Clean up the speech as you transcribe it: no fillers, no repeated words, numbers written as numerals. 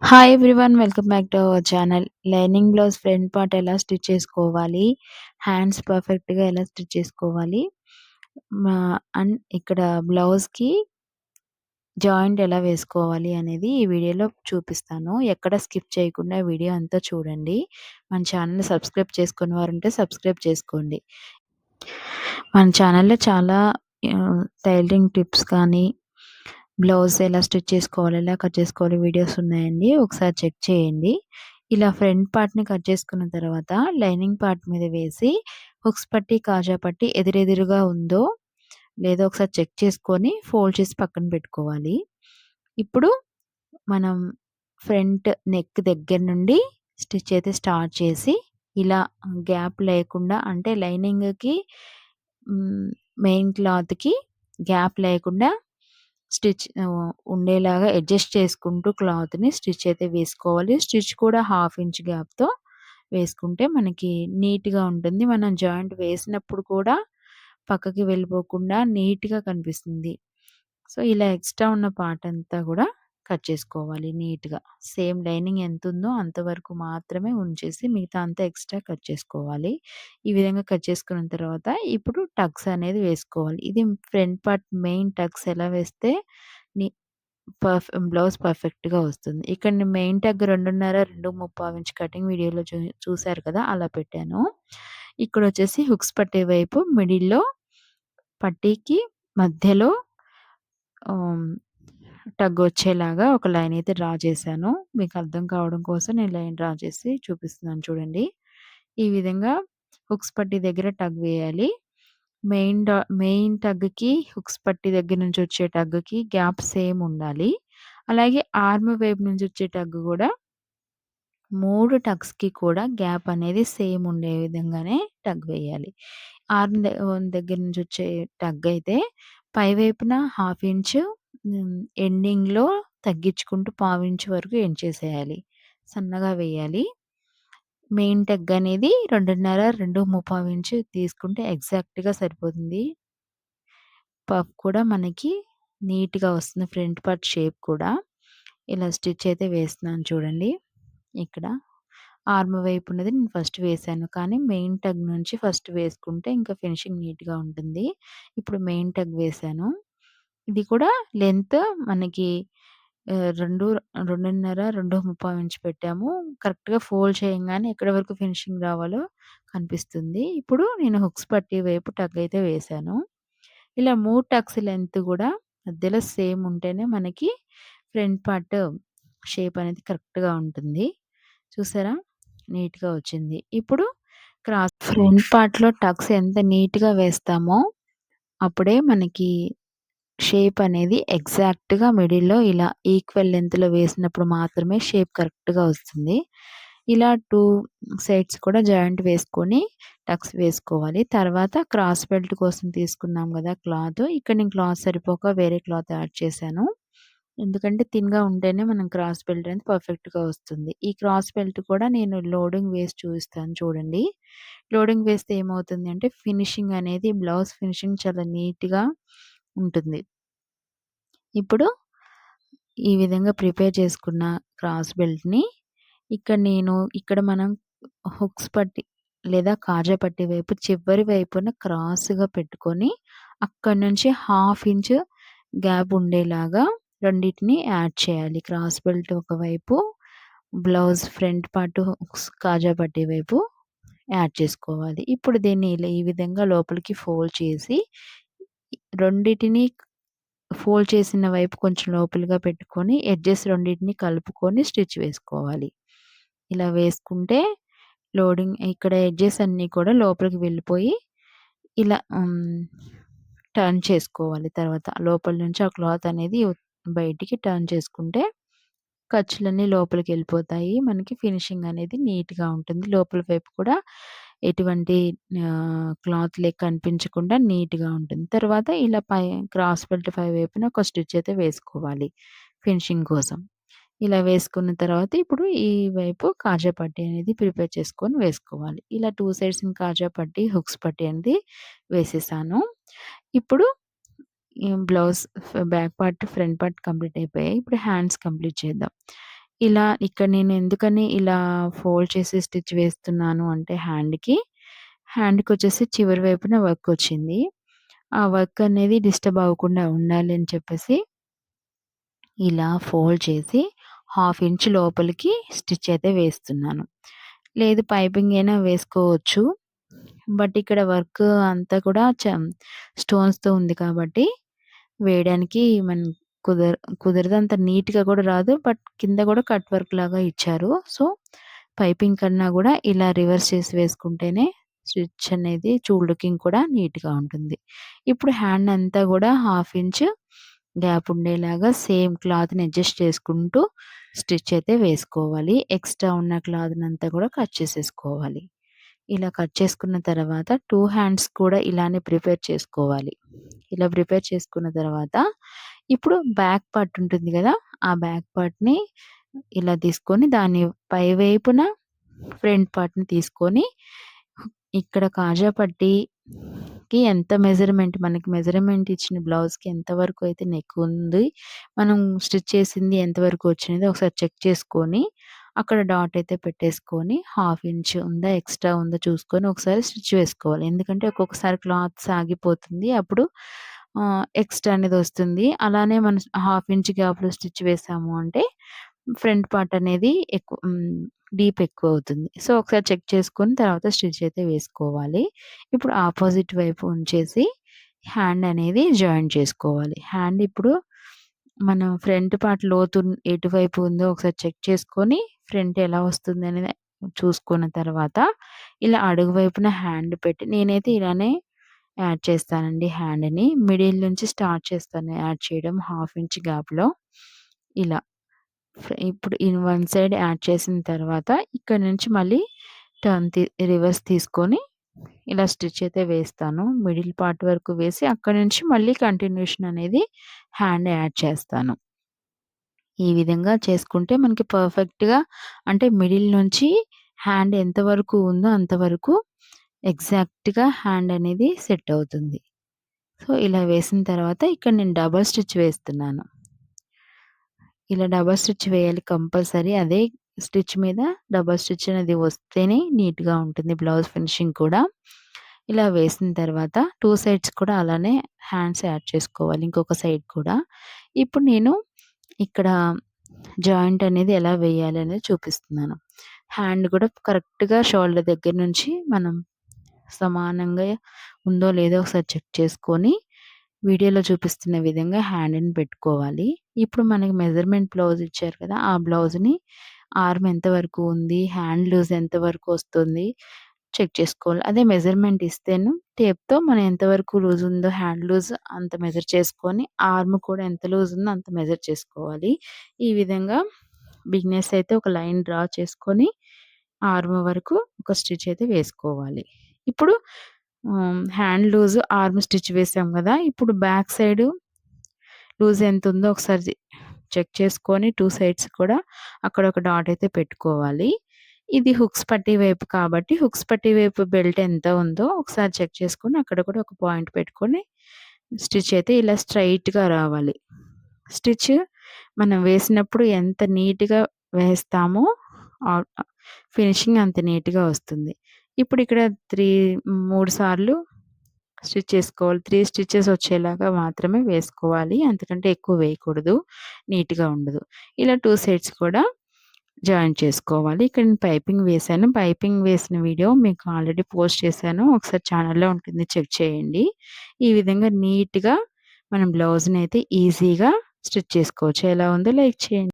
Hi everyone, welcome back to our channel. Lining blouse front part ఎలా stitch చేసుకోవాలి, hands పర్ఫెక్ట్గా ఎలా stitch చేసుకోవాలి, అండ్ ఇక్కడ బ్లౌజ్కి జాయింట్ ఎలా వేసుకోవాలి అనేది ఈ వీడియోలో చూపిస్తాను. ఎక్కడ స్కిప్ చేయకుండా వీడియో అంతా చూడండి. మన ఛానల్ సబ్స్క్రైబ్ చేసుకుని వారు ఉంటే సబ్స్క్రైబ్ చేసుకోండి. మన ఛానల్లో చాలా టైలరింగ్ టిప్స్ కానీ, బ్లౌజ్ ఎలా స్టిచ్ చేసుకోవాలి, ఎలా కట్ చేసుకోవాలి వీడియోస్ ఉన్నాయండి. ఒకసారి చెక్ చేయండి. ఇలా ఫ్రంట్ పార్ట్ని కట్ చేసుకున్న తర్వాత లైనింగ్ పార్ట్ మీద వేసి హుక్స్ పట్టి, కాజా పట్టి ఎదురెదురుగా ఉందో లేదో ఒకసారి చెక్ చేసుకొని ఫోల్డ్ చేసి పక్కన పెట్టుకోవాలి. ఇప్పుడు మనం ఫ్రంట్ నెక్ దగ్గర నుండి స్టిచ్ అయితే స్టార్ట్ చేసి ఇలా గ్యాప్ లేకుండా, అంటే లైనింగ్కి మెయిన్ క్లాత్కి గ్యాప్ లేకుండా స్టిచ్ ఉండేలాగా అడ్జస్ట్ చేసుకుంటూ క్లాత్‌ని స్టిచ్ అయితే వేసుకోవాలి. స్టిచ్ కూడా 1/2 ఇంచ్ గ్యాప్‌తో వేసుకుంటే మనకి నీట్‌గా ఉంటుంది. మనం జాయింట్ వేసినప్పుడు కూడా పక్కకి వెళ్ళిపోకుండా నీట్‌గా కనిపిస్తుంది. సో, ఇలా ఎక్స్ట్రా ఉన్న పార్ట్ అంతా కూడా కట్ చేసుకోవాలి నీట్‌గా. సేమ్ లైనింగ్ ఎంతుందో అంతవరకు మాత్రమే ఉంచేసి మిగతా అంతా ఎక్స్ట్రా కట్ చేసుకోవాలి. ఈ విధంగా కట్ చేసుకున్న తర్వాత ఇప్పుడు టక్స్ అనేది వేసుకోవాలి. ఇది ఫ్రంట్ పార్ట్ మెయిన్ టక్స్ ఎలా వేస్తే ని బ్లౌజ్ పర్ఫెక్ట్‌గా వస్తుంది. ఇక్కడ నేను మెయిన్ టగ్ 2:30, 2:35 ఇంచ్ కటింగ్ వీడియోలో చూసారు కదా! అలా పెట్టాను. ఇక్కడొచ్చేసి హుక్స్ పట్టే వైపు మిడిల్‌లో పట్టీకి మధ్యలో ఆహ్, టగ్ వచ్చేలాగా ఒక లైన్ అయితే డ్రా చేశాను. మీకు అర్థం కావడం కోసం నేను లైన్ డ్రా చేసి చూపిస్తున్నాను చూడండి. ఈ విధంగా హుక్స్ పట్టీ దగ్గర టగ్ వేయాలి. మెయిన్ టగ్‌కి హుక్స్ పట్టీ దగ్గర నుంచి వచ్చే టగ్‌కి గ్యాప్ సేమ్ ఉండాలి. అలాగే ఆర్మ్ వైపు నుంచి వచ్చే టగ్ గూడా 3 టగ్స్‌కి కూడా గ్యాప్ అనేది సేమ్ ఉండే విధంగానే టగ్ వేయాలి. ఆర్మ్ దగ్గర నుంచి వచ్చే టగ్ అయితే పైవైపున 1/2 ఇంచు ఎండింగ్‌లో తగ్గించుకుంటూ పావించు వరకు ఎండ్ చేసేయాలి. సన్నగా వేయాలి. మెయిన్ టగ్ అనేది 2:30, 2:35 ఇంచు తీసుకుంటే ఎగ్జాక్ట్‌గా సరిపోతుంది. పఫ్ కూడా మనకి నీట్‌గా వస్తుంది. ఫ్రంట్ పార్ట్ షేప్ కూడా. ఇలా స్టిచ్ అయితే వేస్తున్నాను చూడండి. ఇక్కడ ఆర్మ్ వైపు ఉన్నది నేను ఫస్ట్ వేశాను. కానీ మెయిన్ టగ్ నుంచి ఫస్ట్ వేసుకుంటే ఇంకా ఫినిషింగ్ నీట్‌గా ఉంటుంది. ఇప్పుడు మెయిన్ టగ్ వేశాను. ఇది కూడా లెంత్ మనకి 2:30, 2:35 ఇంచ్ పెట్టాము. కరెక్ట్‌గా ఫోల్డ్ చేయంగానే ఎక్కడి వరకు ఫినిషింగ్ రావాలో కనిపిస్తుంది. ఇప్పుడు నేను హుక్స్ పట్టీ వైపు టగ్ అయితే వేశాను. ఇలా 3 టక్స్ లెంత్ గూడా మధ్యలో సేమ్ ఉంటేనే మనకి ఫ్రంట్ పార్ట్ షేప్ అనేది కరెక్ట్‌గా ఉంటుంది. చూసారా? నీట్‌గా వచ్చింది. ఇప్పుడు ఫ్రంట్ పార్ట్‌లో టక్స్ ఎంత నీట్‌గా వేస్తామో అప్పుడే మనకి షేప్ అనేది ఎగ్జాక్ట్‌గా మిడిల్‌లో ఇలా ఈక్వల్ లెంగ్త్‌లో వేసినప్పుడు మాత్రమే షేప్ కరెక్ట్‌గా వస్తుంది. ఇలా 2 సైడ్స్ కూడా జాయింట్ వేసుకొని టక్స్ వేసుకోవాలి. తర్వాత క్రాస్ బెల్ట్ కోసం తీసుకున్నాం గదా క్లాత్. ఇక్కడ నేను క్లాత్ సరిపోక వేరే క్లాత్ యాడ్ చేశాను. ఎందుకంటే థిన్‌గా ఉంటేనే మనం క్రాస్ బెల్ట్ అనేది పర్ఫెక్ట్‌గా వస్తుంది. ఈ క్రాస్ బెల్ట్ కూడా నేను లోడింగ్ వేసి చూపిస్తాను చూడండి. లోడింగ్ వేస్తే ఏమవుతుంది అంటే ఫినిషింగ్ అనేది బ్లౌజ్ ఫినిషింగ్ చాలా నీట్‌గా ఉంటుంది. ఇప్పుడు ఈ విధంగా ప్రిపేర్ చేసుకున్న క్రాస్ బెల్ట్‌ని ఇక్కడ మనం హుక్స్ పట్టి లేదా కాజా పట్టీ వైపు చివరి వైపున క్రాస్‌గా పెట్టుకొని అక్కడి నుంచి 1/2 ఇంచ్ గ్యాప్ ఉండేలాగా రెండిటిని యాడ్ చేయాలి. క్రాస్ బెల్ట్ ఒకవైపు, బ్లౌజ్ ఫ్రంట్ పార్ట్ హుక్స్ కాజా పట్టీ వైపు యాడ్ చేసుకోవాలి. ఇప్పుడు దీన్ని ఇలా ఈ విధంగా లోపలికి ఫోల్డ్ చేసి రెండిటిని ఫోల్డ్ చేసిన వైపు కొంచెం లోపలిగా పెట్టుకొని ఎడ్జెస్ రెండిటిని కలుపుకొని స్టిచ్ వేసుకోవాలి. ఇలా వేసుకుంటే ఇక్కడ ఎడ్జెస్ అన్నీ కూడా లోపలికి వెళ్ళిపోయి ఇలా టర్న్ చేసుకోవాలి. తర్వాత లోపల నుంచి ఆ క్లాత్ అనేది బయటికి టర్న్ చేసుకుంటే ఖర్చులన్నీ లోపలికెళ్ళిపోతాయి. మనకి ఫినిషింగ్ అనేది నీట్‌గా ఉంటుంది. లోపల వైపు కూడా ఎటువంటి క్లాత్ లెక్క కనిపించకుండా నీట్‌గా ఉంటుంది. తర్వాత ఇలా క్రాస్ బెల్ట్ పై వైపున ఒక స్టిచ్ అయితే వేసుకోవాలి ఫినిషింగ్ కోసం. ఇలా వేసుకున్న తర్వాత ఇప్పుడు ఈ వైపు కాజా పట్టీ అనేది ప్రిపేర్ చేసుకొని వేసుకోవాలి. ఇలా 2 సైడ్స్ కాజా పట్టీ, హుక్స్ పట్టీ అనేది వేసేసాను. ఇప్పుడు ఈ blouse back part, front part complete అయిపోయాయి. ఇప్పుడు హ్యాండ్స్ కంప్లీట్ చేద్దాం. ఇలా ఇక్కడ నేను ఎందుకని ఇలా ఫోల్డ్ చేసి స్టిచ్ వేస్తున్నాను అంటే హ్యాండ్‌కొచ్చేసి చివరి వైపున వర్క్ వచ్చింది. ఆ వర్క్ అనేది డిస్టర్బ్ అవ్వకుండా ఉండాలి అని చెప్పేసి ఇలా ఫోల్డ్ చేసి హాఫ్ ఇంచ్ లోపలికి స్టిచ్ అయితే వేస్తున్నాను. లేదు పైపింగ్ అయినా వేసుకోవచ్చు. బట్ ఇక్కడ వర్క్ అంతా కూడా స్టోన్స్‌తో ఉంది కాబట్టి వేయడానికి కుదరదు. అంత నీట్‌గా కూడా రాదు. బట్ కింద కూడా కట్ వర్క్ లాగా ఇచ్చారు. సో, పైపింగ్ కన్నా కూడా ఇలా రివర్స్ చేసి వేసుకుంటేనే స్టిచ్ అనేది లుకింగ్ కూడా నీట్‌గా ఉంటుంది. ఇప్పుడు హ్యాండ్ అంతా కూడా హాఫ్ ఇంచ్ గ్యాప్ ఉండేలాగా సేమ్ క్లాత్‌ని అడ్జస్ట్ చేసుకుంటూ స్టిచ్ అయితే వేసుకోవాలి. ఎక్స్ట్రా ఉన్న క్లాత్‌నంతా కూడా కట్ చేసేసుకోవాలి. ఇలా కట్ చేసుకున్న తర్వాత 2 హ్యాండ్స్ కూడా ఇలానే ప్రిపేర్ చేసుకోవాలి. ఇలా ప్రిపేర్ చేసుకున్న తర్వాత ఇప్పుడు బ్యాక్ పార్ట్ ఉంటుంది గదా! ఆ బ్యాక్ పార్ట్‌ని ఇలా తీసుకొని దాని పై వైపున ఫ్రంట్ పార్ట్‌ని తీసుకొని ఇక్కడ కాజా పట్టీకి ఎంత మనకి మెజర్‌మెంట్ ఇచ్చిన బ్లౌజ్‌కి ఎంత వరకు అయితే నెక్ ఉంది, మనం స్టిచ్ చేసింది ఎంతవరకు వచ్చిందో ఒకసారి చెక్ చేసుకొని, అక్కడ డాట్ అయితే పెట్టేసుకొని, హాఫ్ ఇంచ్ ఉందా, ఎక్స్ట్రా ఉందా చూసుకొని ఒకసారి స్టిచ్ వేసుకోవాలి. ఎందుకంటే ఒక్కొక్కసారి క్లాత్ సాగిపోతుంది. అప్పుడు ఎక్స్ట్రా అనేది వస్తుంది. అలానే మనం హాఫ్ ఇంచ్ గ్యాప్‌లో స్టిచ్ వేసాము అంటే ఫ్రంట్ పార్ట్ అనేది డీప్ ఎక్కువవుతుంది. సో, ఒకసారి చెక్ చేసుకొని తర్వాత స్టిచ్ అయితే వేసుకోవాలి. ఇప్పుడు ఆపోజిట్ వైపు ఉంచేసి హ్యాండ్ అనేది జాయిన్ చేసుకోవాలి. హ్యాండ్ ఇప్పుడు మనం ఫ్రంట్ పార్ట్ లోతు ఎటువైపు ఉందో ఒకసారి చెక్ చేసుకొని, ఫ్రంట్ ఎలా వస్తుందనేది చూసుకున్న తర్వాత, ఇలా అడుగు వైపున హ్యాండ్ పెట్టి నేనైతే ఇలానే యాడ్ చేస్తానండి హ్యాండ్‌ని. మిడిల్ నుంచి స్టార్ట్ చేస్తాను యాడ్ చేయడం హాఫ్ ఇంచ్ గ్యాప్‌లో ఇలా. ఇప్పుడు వన్ సైడ్ యాడ్ చేసిన తర్వాత ఇక్కడ నుంచి మళ్ళీ రివర్స్ తీసుకొని ఇలా స్టిచ్ అయితే వేస్తాను. మిడిల్ పార్ట్ వరకు వేసి అక్కడి నుంచి మళ్ళీ కంటిన్యూషన్ అనేది హ్యాండ్ యాడ్ చేస్తాను. ఈ విధంగా చేసుకుంటే మనకి పర్ఫెక్ట్‌గా అంటే మిడిల్ నుంచి హ్యాండ్ ఎంత వరకు ఉందో అంతవరకు ఎగ్జాక్ట్‌గా హ్యాండ్ అనేది సెట్ అవుతుంది. సో, ఇలా వేసిన తర్వాత ఇక్కడ నేను డబుల్ స్టిచ్ వేస్తున్నాను. ఇలా డబల్ స్టిచ్ వేయాలి కంపల్సరీ. అదే స్టిచ్ మీద డబల్ స్టిచ్ అనేది వస్తేనే నీట్‌గా ఉంటుంది బ్లౌజ్ ఫినిషింగ్ కూడా. ఇలా వేసిన తర్వాత 2 సైడ్స్ కూడా అలానే హ్యాండ్స్ యాడ్ చేసుకోవాలి. ఇంకొక సైడ్ కూడా. ఇప్పుడు నేను ఇక్కడ జాయింట్ అనేది ఎలా వేయాలి అనేది చూపిస్తున్నాను. హ్యాండ్ కూడా కరెక్ట్‌గా షోల్డర్ దగ్గర నుంచి మనం సమానంగా ఉందో లేదో ఒకసారి చెక్ చేసుకొని వీడియోలో చూపిస్తున్న విధంగా హ్యాండ్‌ని పెట్టుకోవాలి. ఇప్పుడు మనకి మెజర్‌మెంట్ బ్లౌజ్ ఇచ్చారు కదా! ఆ బ్లౌజ్‌ని ఆర్మ్ ఎంత వరకు ఉంది, హ్యాండ్ లూజ్ ఎంత వరకు వస్తుంది చెక్ చేసుకోవాలి. అదే మెజర్‌మెంట్ ఇస్తేను టేప్‌తో మనం ఎంతవరకు లూజ్ ఉందో హ్యాండ్ లూజ్ అంత మెజర్ చేసుకొని, ఆర్మ్ కూడా ఎంత లూజ్ ఉందో అంత మెజర్ చేసుకోవాలి. ఈ విధంగా బిగినర్స్ అయితే ఒక లైన్ డ్రా చేసుకొని ఆర్మ్ వరకు ఒక స్టిచ్ అయితే వేసుకోవాలి. ఇప్పుడు హ్యాండ్ లూజ్, ఆర్మ్ స్టిచ్ వేసాం గదా! ఇప్పుడు బ్యాక్ సైడు లూజ్ ఎంతుందో ఒకసారి చెక్ చేసుకొని 2 సైడ్స్ కూడా అక్కడ ఒక డాట్ అయితే పెట్టుకోవాలి. ఇది హుక్స్ పట్టీ వైపు కాబట్టి హుక్స్ పట్టీ వైపు బెల్ట్ ఎంత ఉందో ఒకసారి చెక్ చేసుకొని అక్కడ కూడా ఒక పాయింట్ పెట్టుకొని స్టిచ్ అయితే ఇలా స్ట్రెయిట్‌గా రావాలి. స్టిచ్ మనం వేసినప్పుడు ఎంత నీట్‌గా వేస్తామో ఫినిషింగ్ అంత నీట్‌గా వస్తుంది. ఇప్పుడు ఇక్కడ 3 సార్లు స్టిచ్ చేసుకోవాలి. 3 స్టిచెస్ వచ్చేలాగా మాత్రమే వేసుకోవాలి. అంతకంటే ఎక్కువ వేయకూడదు. నీట్‌గా ఉండదు. ఇలా 2 సైడ్స్ కూడా జాయిన్ చేసుకోవాలి. ఇక్కడ నేను పైపింగ్ వేశాను. పైపింగ్ వేసిన వీడియో మీకు ఆల్రెడీ పోస్ట్ చేశాను. ఒకసారి ఛానల్‌లో ఉంటుంది చెక్ చేయండి. ఈ విధంగా నీట్‌గా మనం బ్లౌజ్‌నైతే ఈజీగా స్టిచ్ చేసుకోవచ్చు. ఎలా ఉందో లైక్ చేయండి.